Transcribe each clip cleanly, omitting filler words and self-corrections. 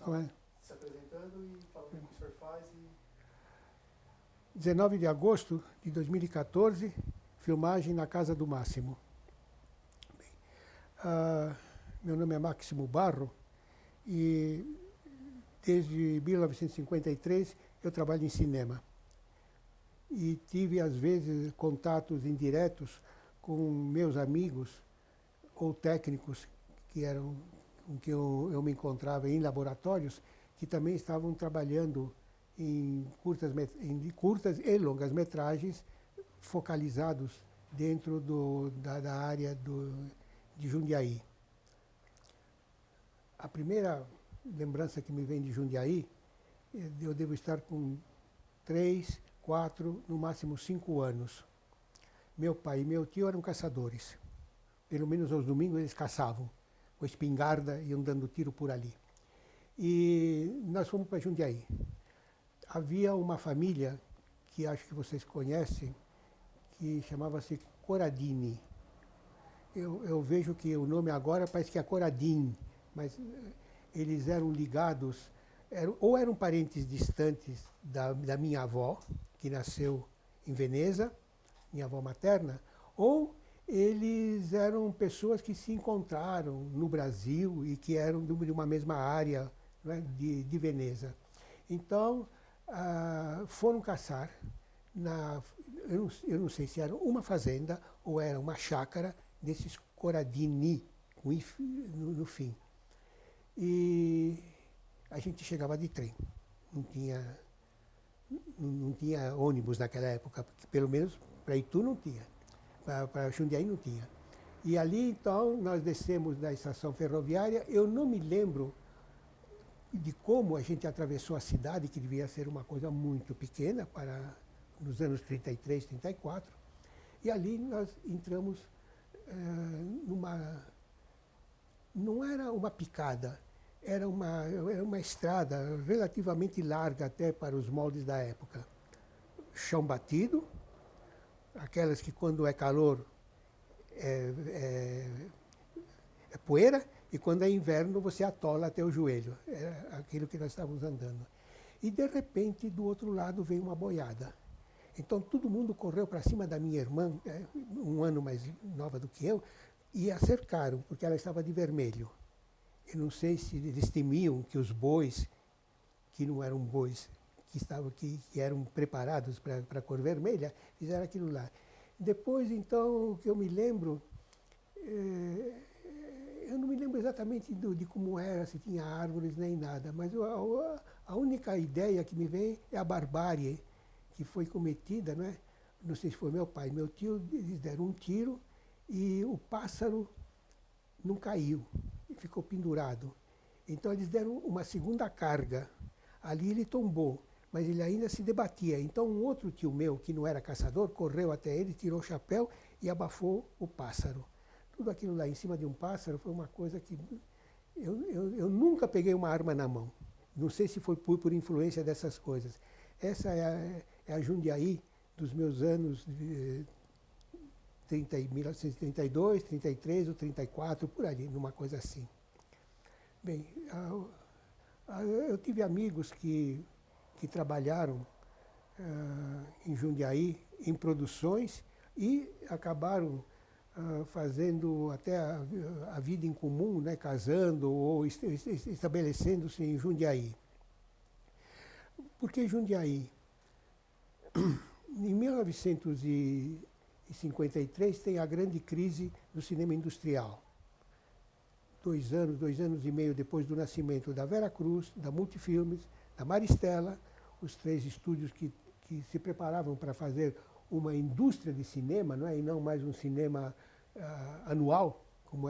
Como é? Se apresentando e falando o que o senhor faz. 19 de agosto de 2014, filmagem na Casa do Máximo. Meu nome é Máximo Barro e desde 1953 eu trabalho em cinema. E tive, às vezes, contatos indiretos com meus amigos ou técnicos que eram com que eu me encontrava em laboratórios, que também estavam trabalhando em curtas e longas metragens focalizados dentro da área de Jundiaí. A primeira lembrança que me vem de Jundiaí, eu devo estar com 3, 4, no máximo 5 anos. Meu pai e meu tio eram caçadores. Pelo menos aos domingos eles caçavam, com espingarda, iam dando tiro por ali. E nós fomos para Jundiaí. Havia uma família, que acho que vocês conhecem, que chamava-se Coradini. Eu vejo que o nome agora parece que é Coradim, mas eles eram ligados, ou eram parentes distantes da minha avó, que nasceu em Veneza, minha avó materna, ou eles eram pessoas que se encontraram no Brasil e que eram de uma mesma área, né, de Veneza. Então, foram caçar, eu não sei se era uma fazenda ou era uma chácara desses Coradini, no fim. E a gente chegava de trem, não tinha ônibus naquela época, pelo menos para Itu não tinha, para Jundiaí não tinha. E ali, então, nós descemos da estação ferroviária. Eu não me lembro de como a gente atravessou a cidade, que devia ser uma coisa muito pequena, nos anos 33, 34. E ali nós entramos não era uma picada, era uma estrada relativamente larga até para os moldes da época. Chão batido, aquelas que quando é calor é poeira, e quando é inverno você atola até o joelho. Era aquilo que nós estávamos andando. E de repente, do outro lado, veio uma boiada. Então todo mundo correu para cima da minha irmã, 1 ano mais nova do que eu, e a cercaram, porque ela estava de vermelho. Eu não sei se eles temiam que os bois, que não eram bois, que eram preparados para a cor vermelha, fizeram aquilo lá. Depois, então, o que eu me lembro, eu não me lembro exatamente de como era, se tinha árvores nem nada, mas a única ideia que me vem é a barbárie que foi cometida, não é? Não sei se foi meu pai, meu tio, eles deram um tiro e o pássaro não caiu, ficou pendurado. Então eles deram uma segunda carga. Ali ele tombou, mas ele ainda se debatia. Então um outro tio meu, que não era caçador, correu até ele, tirou o chapéu e abafou o pássaro. Tudo aquilo lá em cima de um pássaro foi uma coisa que... Eu nunca peguei uma arma na mão. Não sei se foi por influência dessas coisas. Essa é a Jundiaí dos meus anos 1932, 33 ou 34, por ali, numa coisa assim. Bem, eu tive amigos que trabalharam em Jundiaí, em produções, e acabaram fazendo até a vida em comum, né, casando ou estabelecendo-se em Jundiaí. Por que Jundiaí? Em 1953 tem a grande crise do cinema industrial. 2 anos e meio depois do nascimento da Vera Cruz, da Multifilmes, da Maristela, os 3 estúdios que se preparavam para fazer uma indústria de cinema, não é? E não mais um cinema anual, como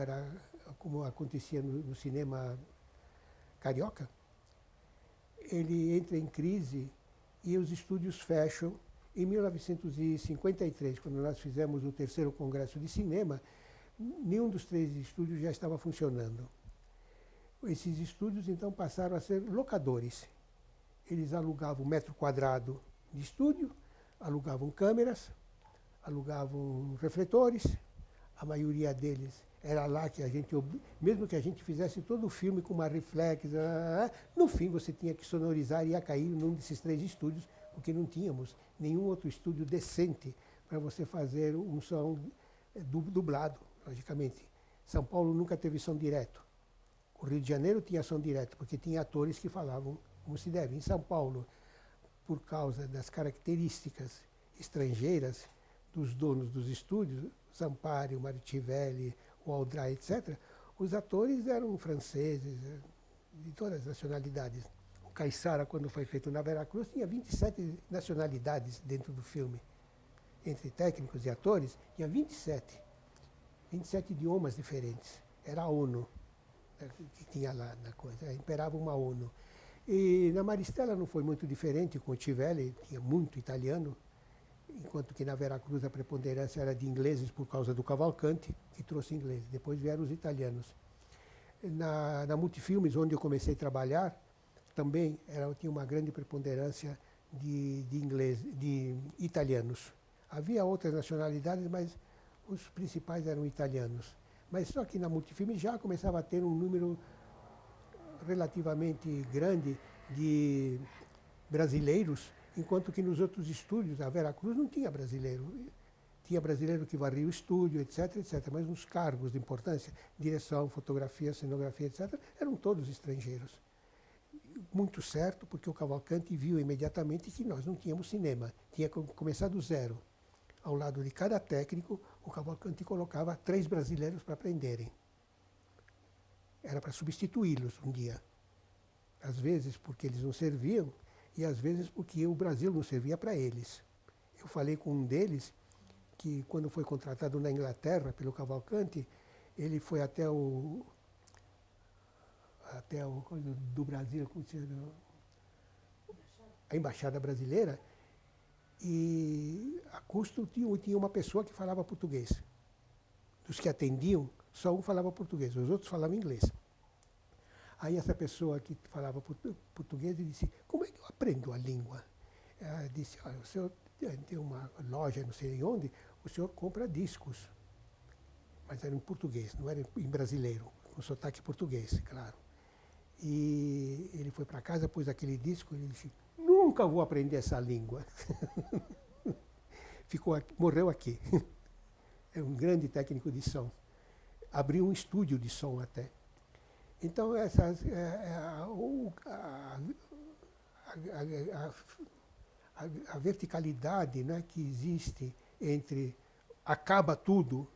acontecia no cinema carioca. Ele entra em crise e os estúdios fecham. Em 1953, quando nós fizemos o 3º Congresso de Cinema, nenhum dos 3 estúdios já estava funcionando. Esses estúdios, então, passaram a ser locadores. Eles alugavam 1 metro quadrado de estúdio, alugavam câmeras, alugavam refletores, a maioria deles Era lá que a gente, mesmo que a gente fizesse todo o filme com uma reflex, no fim você tinha que sonorizar e ia cair num desses 3 estúdios, porque não tínhamos nenhum outro estúdio decente para você fazer um som dublado, logicamente. São Paulo nunca teve som direto. O Rio de Janeiro tinha som direto, porque tinha atores que falavam como se deve. Em São Paulo, por causa das características estrangeiras dos donos dos estúdios, Zampari, o Maritivelli, o Aldrai, etc., os atores eram franceses, de todas as nacionalidades. O Caiçara, quando foi feito na Veracruz, tinha 27 nacionalidades dentro do filme. Entre técnicos e atores, tinha 27 idiomas diferentes. Era a ONU que tinha lá na coisa, imperava uma ONU. E na Maristela não foi muito diferente, com o Tivelli, tinha muito italiano, enquanto que na Veracruz a preponderância era de ingleses por causa do Cavalcanti, que trouxe ingleses. Depois vieram os italianos. Na Multifilmes, onde eu comecei a trabalhar, também tinha uma grande preponderância de italianos. Havia outras nacionalidades, mas os principais eram italianos. Mas só que na Multifilmes já começava a ter um número relativamente grande de brasileiros, enquanto que nos outros estúdios, a Veracruz não tinha brasileiro. Tinha brasileiro que varria o estúdio, etc., etc., mas nos cargos de importância, direção, fotografia, cenografia, etc., eram todos estrangeiros. Muito certo, porque o Cavalcanti viu imediatamente que nós não tínhamos cinema, tinha que começar do zero. Ao lado de cada técnico, o Cavalcanti colocava 3 brasileiros para aprenderem. Era para substituí-los um dia. Às vezes porque eles não serviam, e às vezes porque o Brasil não servia para eles. Eu falei com um deles que, quando foi contratado na Inglaterra pelo Cavalcanti, ele foi até o do Brasil, a Embaixada Brasileira, e a custo tinha uma pessoa que falava português. Dos que atendiam, só um falava português, os outros falavam inglês. Aí essa pessoa que falava português disse: como é que eu aprendo a língua? Ela disse: olha, o senhor tem uma loja não sei onde, o senhor compra discos. Mas era em português, não era em brasileiro, com sotaque português, claro. E ele foi para casa, pôs aquele disco, e ele disse: nunca vou aprender essa língua. Morreu aqui. É um grande técnico de som. Abriu um estúdio de som até. Então, a verticalidade, né, que existe entre acaba tudo,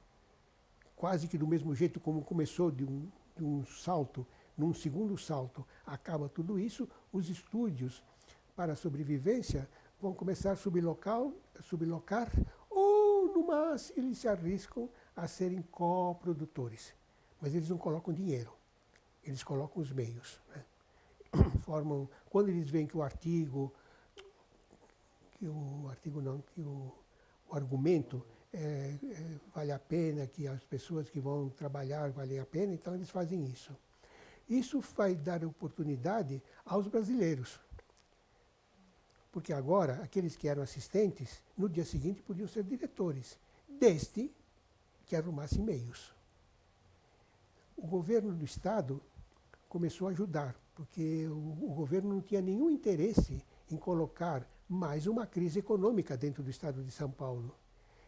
quase que do mesmo jeito como começou, de um salto, num segundo salto, acaba tudo isso, os estúdios para a sobrevivência vão começar a sublocar, ou no máximo eles se arriscam a serem coprodutores. Mas eles não colocam dinheiro, eles colocam os meios, né? Quando eles veem que o argumento vale a pena, que as pessoas que vão trabalhar valem a pena, então eles fazem isso. Isso vai dar oportunidade aos brasileiros. Porque agora, aqueles que eram assistentes, no dia seguinte podiam ser diretores, desde que arrumassem meios. O governo do Estado começou a ajudar, porque o governo não tinha nenhum interesse em colocar mais uma crise econômica dentro do Estado de São Paulo.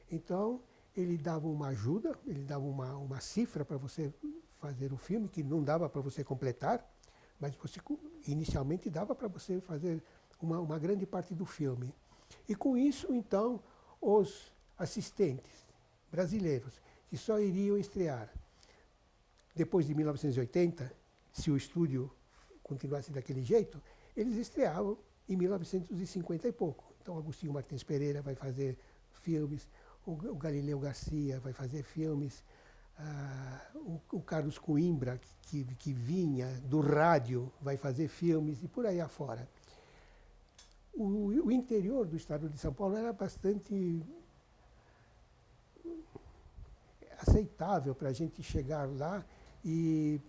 Então, ele dava uma ajuda, ele dava uma cifra para você fazer o filme, que não dava para você completar, mas inicialmente dava para você fazer uma grande parte do filme. E com isso, então, os assistentes brasileiros, que só iriam estrear depois de 1980, se o estúdio continuasse daquele jeito, eles estreavam em 1950 e pouco. Então, Agostinho Martins Pereira vai fazer filmes, o Galileu Garcia vai fazer filmes, o Carlos Coimbra, que vinha do rádio, vai fazer filmes, e por aí afora. O interior do estado de São Paulo era bastante aceitável para a gente chegar lá e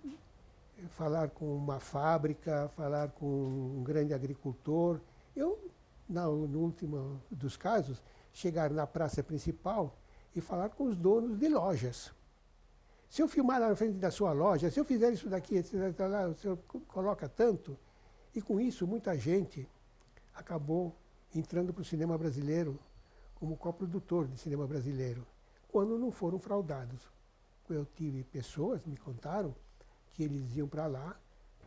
falar com uma fábrica, falar com um grande agricultor. Eu, no último dos casos, chegar na praça principal e falar com os donos de lojas. Se eu filmar lá na frente da sua loja, se eu fizer isso daqui, etc., lá, o senhor coloca tanto. E com isso, muita gente acabou entrando para o cinema brasileiro como coprodutor de cinema brasileiro, quando não foram fraudados. Eu tive pessoas, me contaram, que eles iam para lá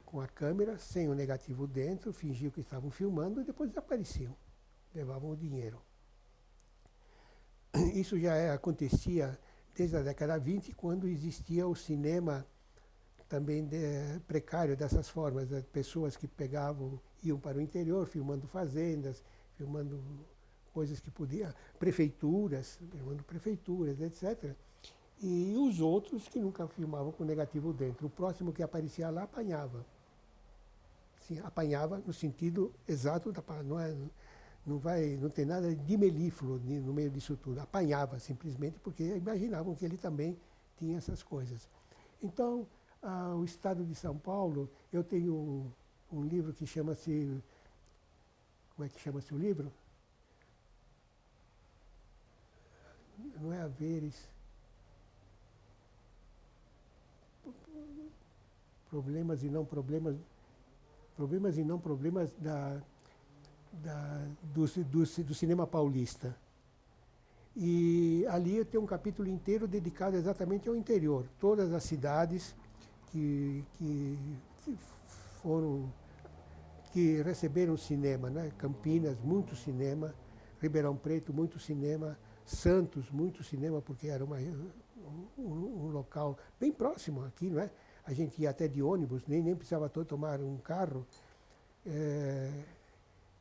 com a câmera, sem o negativo dentro, fingiam que estavam filmando e depois desapareciam, levavam o dinheiro. Isso já acontecia desde a década 20, quando existia o cinema também precário dessas formas, né? Pessoas que pegavam, iam para o interior, filmando fazendas, filmando coisas que podiam, filmando prefeituras, etc. E os outros que nunca filmavam com negativo dentro. O próximo que aparecia lá apanhava. Sim, apanhava no sentido exato da palavra. Não tem nada de melífluo no meio disso tudo. Apanhava simplesmente porque imaginavam que ele também tinha essas coisas. Então, o Estado de São Paulo, eu tenho um livro que chama-se... Como é que chama-se o livro? Não é Haveres. Problemas e não problemas. Problemas e não problemas do cinema paulista. E ali eu tenho um capítulo inteiro dedicado exatamente ao interior. Todas as cidades que receberam cinema, né? Campinas, muito cinema. Ribeirão Preto, muito cinema. Santos, muito cinema, porque era um local bem próximo aqui, não é? A gente ia até de ônibus, nem precisava tomar um carro.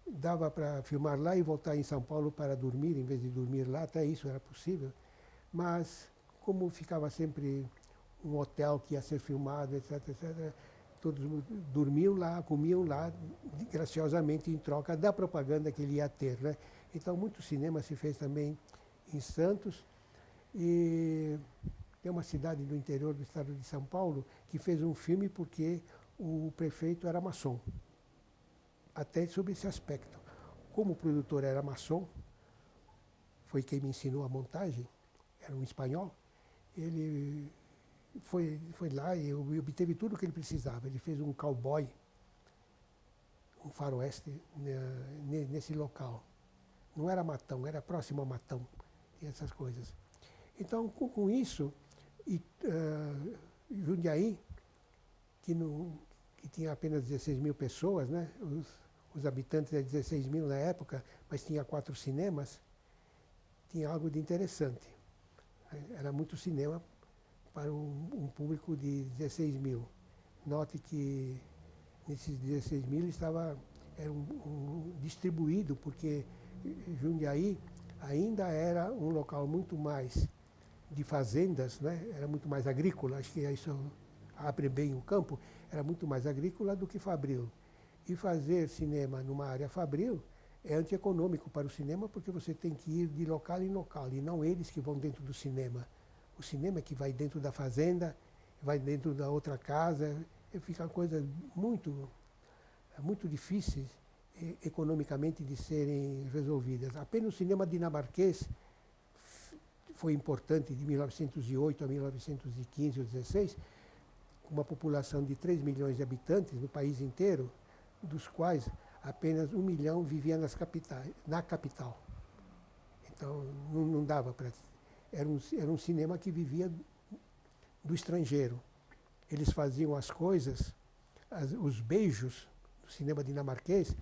Dava para filmar lá e voltar em São Paulo para dormir, em vez de dormir lá, até isso era possível. Mas, como ficava sempre um hotel que ia ser filmado, etc., etc., todos dormiam lá, comiam lá, graciosamente em troca da propaganda que ele ia ter, né? Então, muito cinema se fez também em Santos. E tem uma cidade do interior do estado de São Paulo que fez um filme porque o prefeito era maçom. Até sobre esse aspecto. Como o produtor era maçom, foi quem me ensinou a montagem, era um espanhol, ele foi lá e obteve tudo o que ele precisava. Ele fez um cowboy, um faroeste nesse local. Não era Matão, era próximo a Matão, e essas coisas. Então, com isso, Jundiaí, que tinha apenas 16 mil pessoas, né? Os habitantes eram 16 mil na época, mas tinha 4 cinemas, tinha algo de interessante. Era muito cinema para um público de 16 mil. Note que nesses 16 mil era distribuído, porque Jundiaí ainda era um local muito mais de fazendas, né? Era muito mais agrícola, acho que isso abre bem o campo, era muito mais agrícola do que fabril. E fazer cinema numa área fabril é antieconômico para o cinema, porque você tem que ir de local em local, e não eles que vão dentro do cinema. O cinema é que vai dentro da fazenda, vai dentro da outra casa, e fica coisas muito difíceis economicamente de serem resolvidas. Apenas o cinema dinamarquês foi importante de 1908 a 1915 ou 16, com uma população de 3 milhões de habitantes no país inteiro, dos quais apenas 1 milhão vivia na capital. Então, não dava para... Era um cinema que vivia do estrangeiro. Eles faziam as coisas, os beijos do cinema dinamarquês,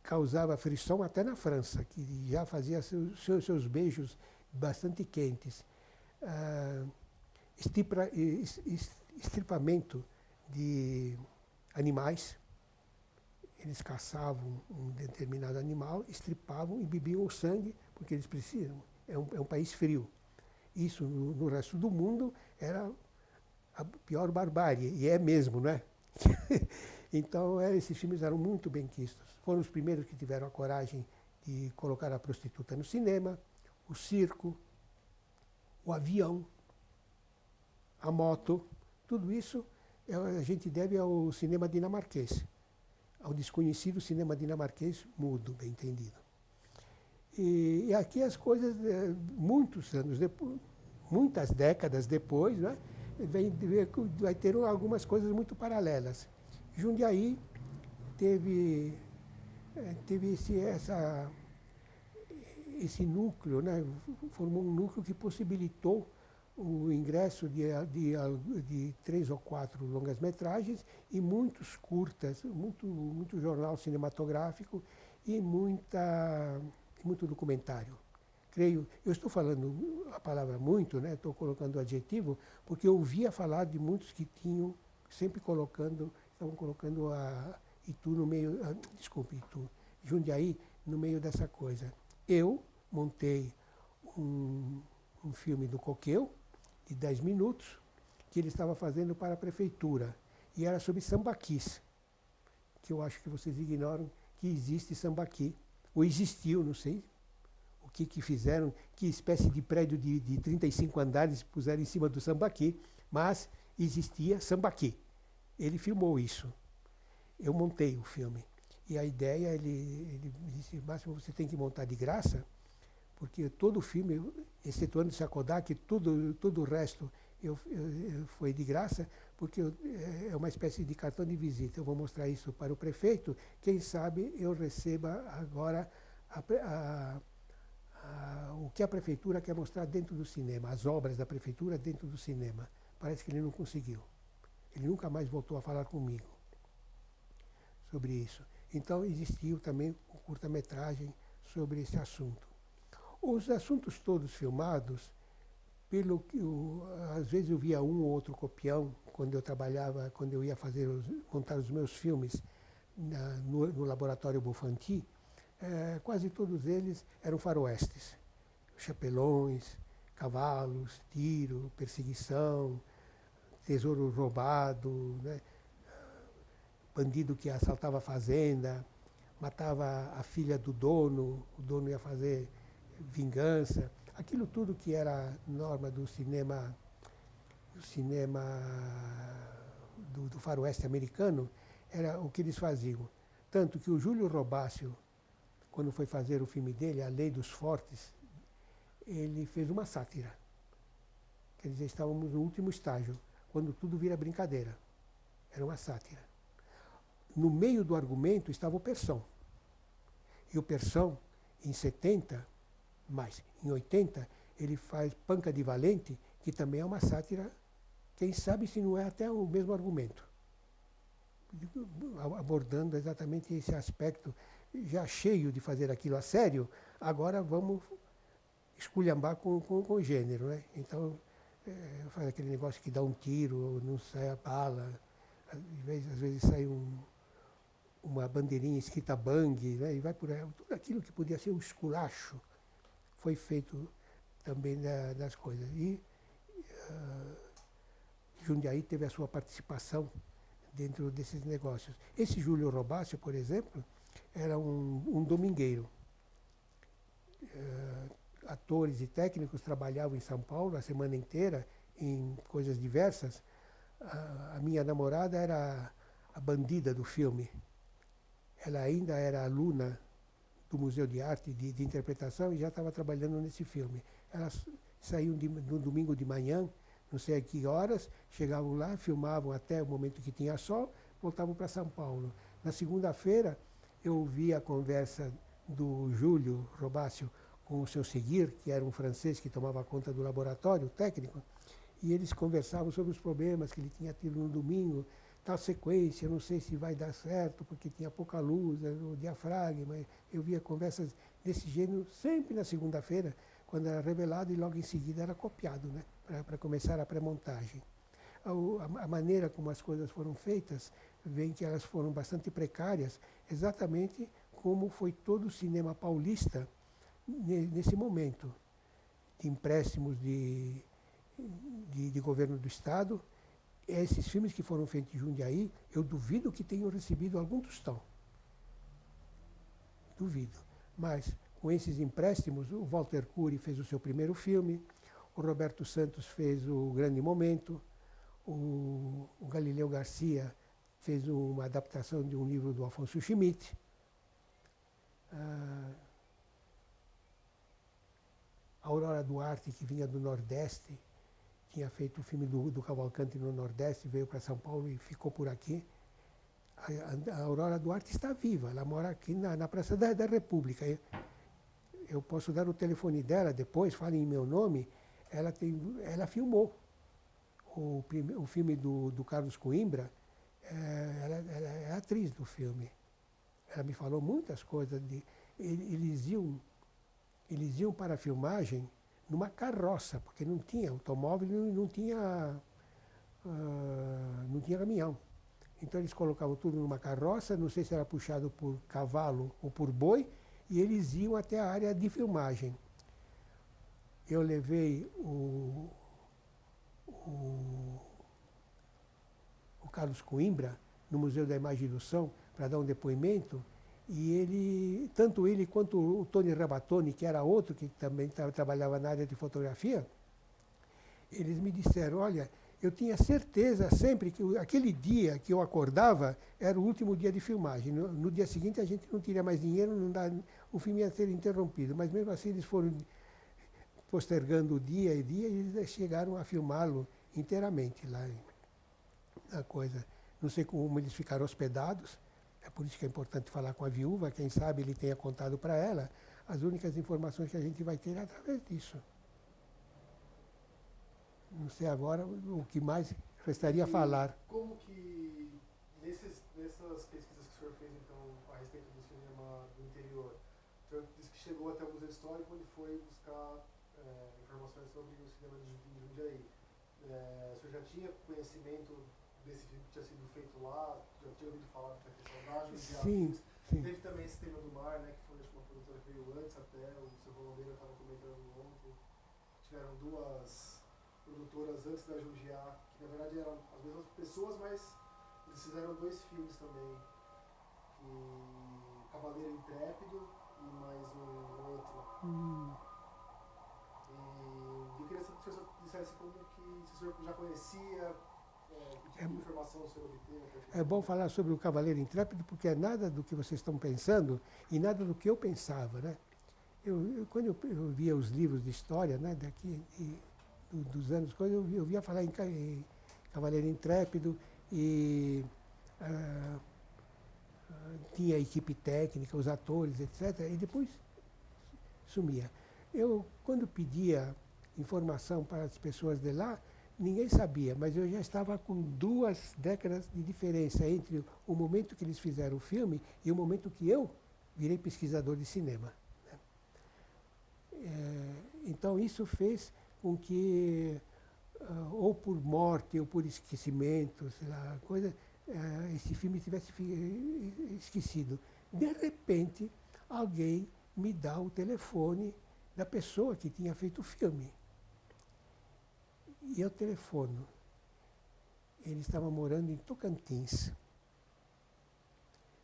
causava frição até na França, que já fazia seus beijos bastante quentes. Estripamento de animais. Eles caçavam um determinado animal, estripavam e bebiam o sangue, porque eles precisam. É um país frio. Isso, no resto do mundo, era a pior barbárie, e é mesmo, né? Então, esses filmes eram muito bem quistos. Foram os primeiros que tiveram a coragem de colocar a prostituta no cinema, o circo, o avião, a moto. Tudo isso a gente deve ao cinema dinamarquês, ao desconhecido cinema dinamarquês mudo, bem entendido. E aqui as coisas, muitos anos depois, muitas décadas depois, né, vai ter algumas coisas muito paralelas. Jundiaí teve esse núcleo, né, formou um núcleo que possibilitou o ingresso de 3 ou 4 longas-metragens e muitos curtas, muito jornal cinematográfico e muito documentário. Creio, eu estou falando a palavra muito, né, estou colocando o adjetivo, porque eu ouvia falar de muitos que tinham, sempre estavam colocando Itu no meio, Itu, Jundiaí no meio dessa coisa. Eu montei um filme do Coqueu, de 10 minutos, que ele estava fazendo para a prefeitura. E era sobre sambaquis, que eu acho que vocês ignoram que existe sambaqui. Ou existiu, não sei o que fizeram, que espécie de prédio de 35 andares puseram em cima do sambaqui, mas existia sambaqui. Ele filmou isso. Eu montei o filme. E a ideia, ele disse, Máximo, você tem que montar de graça, porque todo o filme, excetuando Sakodak, todo o resto foi de graça, porque é uma espécie de cartão de visita. Eu vou mostrar isso para o prefeito, quem sabe eu receba agora o que a prefeitura quer mostrar dentro do cinema, as obras da prefeitura dentro do cinema. Parece que ele não conseguiu. Ele nunca mais voltou a falar comigo sobre isso. Então existiu também um curta-metragem sobre esse assunto. Os assuntos todos filmados, pelo que às vezes eu via um ou outro copião quando eu trabalhava, quando eu ia montar os meus filmes no laboratório Bufanti, quase todos eles eram faroestes. Chapelões, cavalos, tiro, perseguição, tesouro roubado, né? Bandido que assaltava a fazenda, matava a filha do dono, o dono ia fazer vingança. Aquilo tudo que era norma do cinema do faroeste americano, era o que eles faziam. Tanto que o Júlio Robácio, quando foi fazer o filme dele, A Lei dos Fortes, ele fez uma sátira. Quer dizer, estávamos no último estágio, quando tudo vira brincadeira. Era uma sátira. No meio do argumento estava o Persão. E o Persão, em 70, mas em 80, ele faz Panca de Valente, que também é uma sátira, quem sabe se não é até o mesmo argumento. Abordando exatamente esse aspecto, já cheio de fazer aquilo a sério, agora vamos esculhambar com o gênero, né? Então, faz aquele negócio que dá um tiro, não sai a bala, às vezes sai uma bandeirinha escrita Bang, né? E vai por aí. Tudo aquilo que podia ser um esculacho foi feito também das coisas. E Jundiaí teve a sua participação dentro desses negócios. Esse Júlio Robácio, por exemplo, era um domingueiro. Atores e técnicos trabalhavam em São Paulo a semana inteira em coisas diversas. A minha namorada era a bandida do filme. Ela ainda era aluna do Museu de Arte de Interpretação e já estava trabalhando nesse filme. Elas saíam no domingo de manhã, não sei a que horas, chegavam lá, filmavam até o momento que tinha sol, voltavam para São Paulo. Na segunda-feira, eu ouvi a conversa do Júlio Robácio com o seu Seguir, que era um francês que tomava conta do laboratório técnico, e eles conversavam sobre os problemas que ele tinha tido no domingo, tal sequência, não sei se vai dar certo, porque tinha pouca luz, o diafragma. Eu via conversas desse gênero sempre na segunda-feira, quando era revelado, e logo em seguida era copiado, né, para começar a pré-montagem. A maneira como as coisas foram feitas, vem que elas foram bastante precárias, exatamente como foi todo o cinema paulista nesse momento, de empréstimos de governo do Estado. Esses filmes que foram feitos em Jundiaí, eu duvido que tenham recebido algum tostão. Duvido. Mas, com esses empréstimos, o Walter Cury fez o seu primeiro filme, o Roberto Santos fez O Grande Momento, o Galileu Garcia fez uma adaptação de um livro do Afonso Schmidt. A Aurora Duarte, que vinha do Nordeste, tinha feito o filme do Cavalcante no Nordeste, veio para São Paulo e ficou por aqui. A Aurora Duarte está viva, ela mora aqui na Praça da República. Eu posso dar o telefone dela depois, falem em meu nome. Ela filmou o filme do Carlos Coimbra. Ela é atriz do filme. Ela me falou muitas coisas. Eles iam para a filmagem numa carroça, porque não tinha automóvel, não tinha caminhão. Então eles colocavam tudo numa carroça, não sei se era puxado por cavalo ou por boi, e eles iam até a área de filmagem. Eu levei o Carlos Coimbra no Museu da Imagem do Som para dar um depoimento, e tanto ele quanto o Tony Rabatoni, que era outro que também trabalhava na área de fotografia, eles me disseram, olha, eu tinha certeza sempre que aquele dia que eu acordava era o último dia de filmagem. No dia seguinte a gente não teria mais dinheiro, o filme ia ser interrompido. Mas mesmo assim eles foram postergando o dia e eles chegaram a filmá-lo inteiramente lá na coisa. Não sei como eles ficaram hospedados, é por isso que é importante falar com a viúva, quem sabe ele tenha contado para ela. As únicas informações que a gente vai ter é através disso. Não sei agora o que mais restaria falar. Como que, nessas pesquisas que o senhor fez, então, a respeito do cinema do interior, o senhor disse que chegou até o Museu Histórico, onde foi buscar informações sobre o cinema de Jundiaí. O senhor já tinha conhecimento desse filme que tinha sido feito lá? Já tinha ouvido falar da questão da Jundiaí? Sim, sim. Teve também esse tema do mar, né, que foi uma produtora que veio antes até, o seu Rolondeiro estava comentando ontem. Tiveram duas produtoras antes da Jundiaí, que na verdade eram as mesmas pessoas, mas eles fizeram dois filmes também, Cavaleiro Intrépido e mais um outro. E eu queria saber se o senhor dissesse como que se o senhor já conhecia, que tipo de informação o senhor obteve. É bom falar sobre o Cavaleiro Intrépido, porque é nada do que vocês estão pensando e nada do que eu pensava, né? Quando eu via os livros de história, né, dos anos, eu via falar em Cavaleiro Intrépido e tinha a equipe técnica, os atores, etc. E depois sumia. Quando pedia informação para as pessoas de lá, ninguém sabia, mas eu já estava com 2 décadas de diferença entre o momento que eles fizeram o filme e o momento que eu virei pesquisador de cinema. Então isso fez com que, ou por morte, ou por esquecimento, sei lá, esse filme tivesse esquecido. De repente, alguém me dá o telefone da pessoa que tinha feito o filme. E eu telefono. Ele estava morando em Tocantins.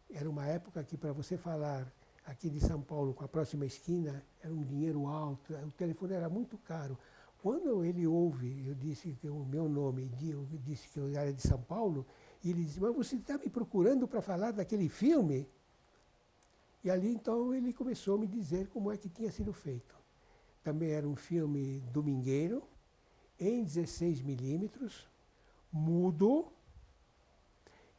Era uma época que, para você falar aqui de São Paulo com a próxima esquina, era um dinheiro alto, o telefone era muito caro. Quando ele ouve, eu disse que o meu nome, eu disse que eu era de São Paulo, e ele disse, mas você está me procurando para falar daquele filme? E ali, então, ele começou a me dizer como é que tinha sido feito. Também era um filme domingueiro, em 16 milímetros, mudo,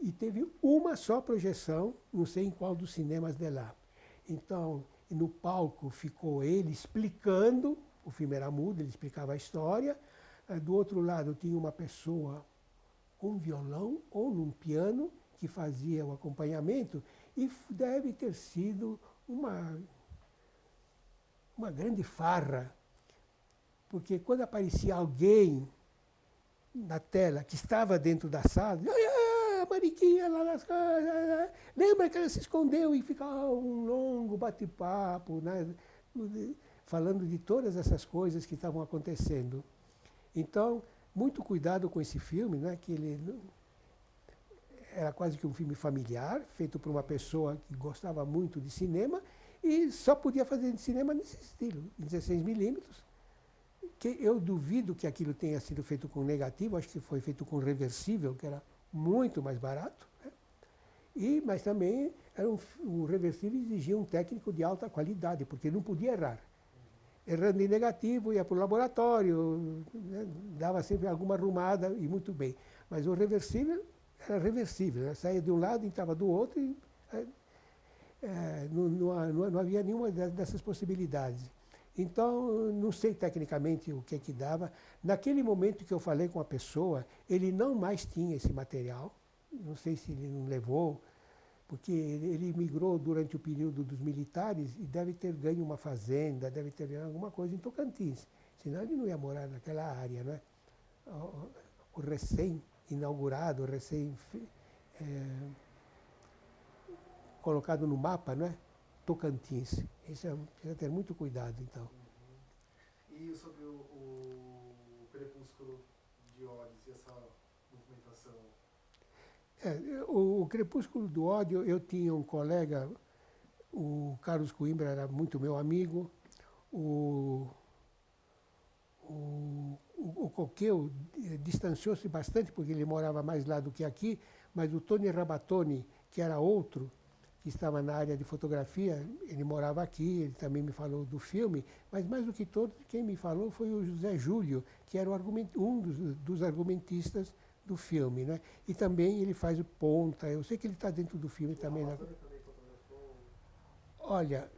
e teve uma só projeção, não sei em qual dos cinemas de lá. Então, no palco ficou ele explicando, o filme era mudo, ele explicava a história. Do outro lado tinha uma pessoa com violão ou num piano que fazia o acompanhamento, e deve ter sido uma grande farra, porque quando aparecia alguém na tela que estava dentro da sala, a Mariquinha lá nas casas, lembra que ela se escondeu, e ficava um longo bate-papo, né, falando de todas essas coisas que estavam acontecendo. Então, muito cuidado com esse filme, né, que ele era quase que um filme familiar, feito por uma pessoa que gostava muito de cinema e só podia fazer de cinema nesse estilo, em 16 milímetros. Que eu duvido que aquilo tenha sido feito com negativo, acho que foi feito com reversível, que era muito mais barato, né? Mas também o reversível exigia um técnico de alta qualidade, porque não podia errar. errando em negativo, ia para o laboratório, né, dava sempre alguma arrumada e muito bem. Mas o reversível era reversível, né? Saía de um lado, entrava do outro e não havia nenhuma dessas possibilidades. Então, não sei tecnicamente o que dava. Naquele momento que eu falei com a pessoa, ele não mais tinha esse material. Não sei se ele não levou, porque ele migrou durante o período dos militares e deve ter ganho uma fazenda, deve ter ganho alguma coisa em Tocantins. Senão ele não ia morar naquela área, né? O recém-inaugurado, colocado no mapa, né? Tocantins. Isso precisa ter muito cuidado, então. E sobre o Crepúsculo de Ódios e essa movimentação? O Crepúsculo do Ódio, eu tinha um colega, o Carlos Coimbra era muito meu amigo, o Coqueu distanciou-se bastante, porque ele morava mais lá do que aqui, mas o Tony Rabatoni, que era outro, que estava na área de fotografia, ele morava aqui, ele também me falou do filme, mas mais do que todos, quem me falou foi o José Júlio, que era um dos argumentistas do filme, né? E também ele faz o ponta, eu sei que ele está dentro do filme também. O Rabatoni também fotografou? Olha,